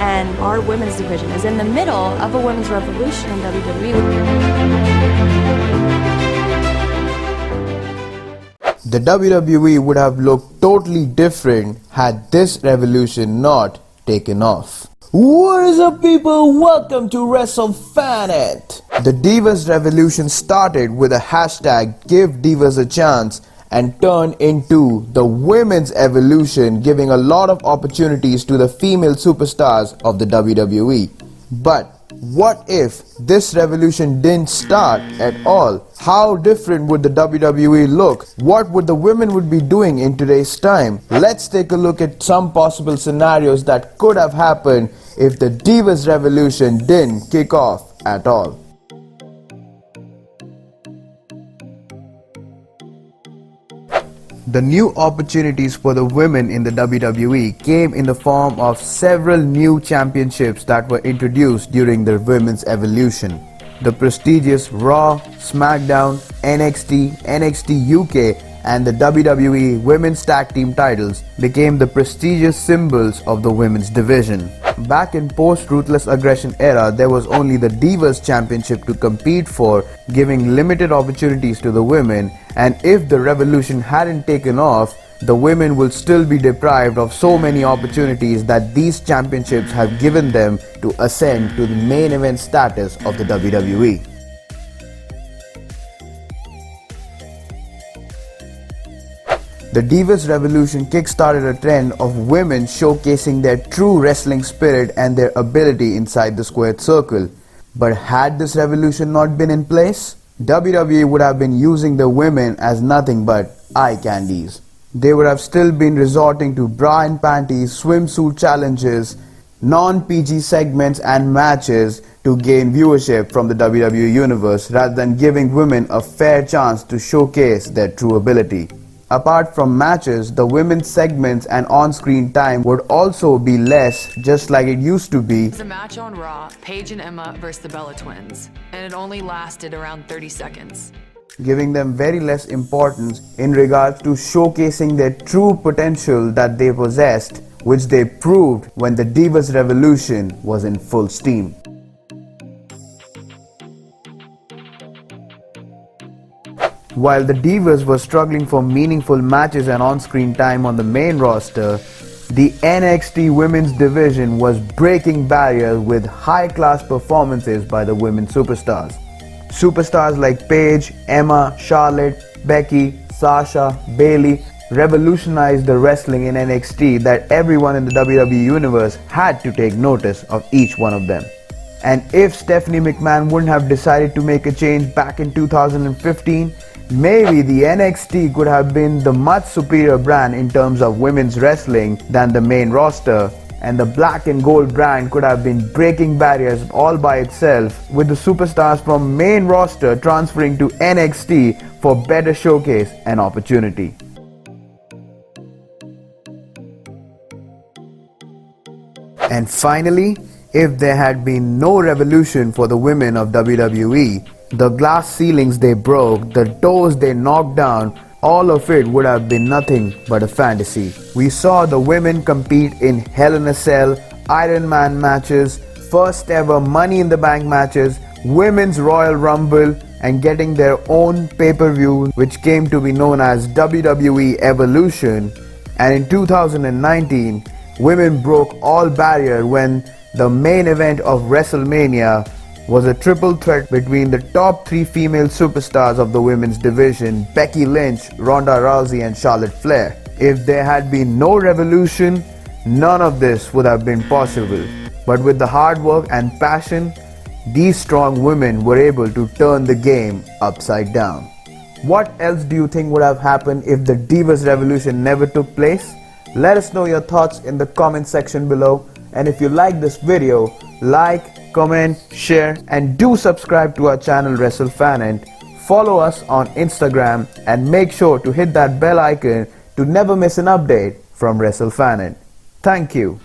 and our women's division is in the middle of a women's revolution in WWE. The WWE would have looked totally different had this revolution not taken off. What is up, people? Welcome to WrestleFanet. The Divas revolution started with a hashtag Give Divas a Chance and turned into the women's evolution, giving a lot of opportunities to the female superstars of the WWE. But what if this revolution didn't start at all? How different would the WWE look? What would the women would be doing in today's time? Let's take a look at some possible scenarios that could have happened if the Divas revolution didn't kick off at all. The new opportunities for the women in the WWE came in the form of several new championships that were introduced during the women's evolution. The prestigious Raw, SmackDown, NXT, NXT UK and the WWE Women's Tag Team titles became the prestigious symbols of the women's division. Back in post-Ruthless Aggression era, there was only the Divas Championship to compete for, giving limited opportunities to the women, and if the revolution hadn't taken off, the women will still be deprived of so many opportunities that these championships have given them to ascend to the main event status of the WWE. The Divas revolution kick-started a trend of women showcasing their true wrestling spirit and their ability inside the squared circle. But had this revolution not been in place, WWE would have been using the women as nothing but eye candies. They would have still been resorting to bra and panties, swimsuit challenges, non-PG segments and matches to gain viewership from the WWE universe rather than giving women a fair chance to showcase their true ability. Apart from matches, the women's segments and on-screen time would also be less, just like it used to be. It was a match on Raw, Paige and Emma versus the Bella Twins, and it only lasted around 30 seconds. Giving them very less importance in regards to showcasing their true potential that they possessed, which they proved when the Divas revolution was in full steam. While the Divas were struggling for meaningful matches and on-screen time on the main roster, the NXT women's division was breaking barriers with high-class performances by the women superstars. Superstars like Paige, Emma, Charlotte, Becky, Sasha, Bayley revolutionized the wrestling in NXT that everyone in the WWE universe had to take notice of each one of them. And if Stephanie McMahon wouldn't have decided to make a change back in 2015, maybe the NXT could have been the much superior brand in terms of women's wrestling than the main roster, and the black and gold brand could have been breaking barriers all by itself, with the superstars from main roster transferring to NXT for better showcase and opportunity. And finally, if there had been no revolution for the women of WWE, the glass ceilings they broke, the doors they knocked down, all of it would have been nothing but a fantasy. We saw the women compete in Hell in a Cell, Iron Man matches, first ever Money in the Bank matches, Women's Royal Rumble, and getting their own pay-per-view which came to be known as WWE Evolution. And in 2019, women broke all barrier when the main event of Wrestlemania was a triple threat between the top 3 female superstars of the women's division, Becky Lynch, Ronda Rousey and Charlotte Flair. If there had been no revolution, none of this would have been possible. But with the hard work and passion, these strong women were able to turn the game upside down. What else do you think would have happened if the Divas revolution never took place? Let us know your thoughts in the comment section below. And if you like this video, like, comment, share and do subscribe to our channel WrestleFanet. Follow us on Instagram and make sure to hit that bell icon to never miss an update from WrestleFanet. Thank you.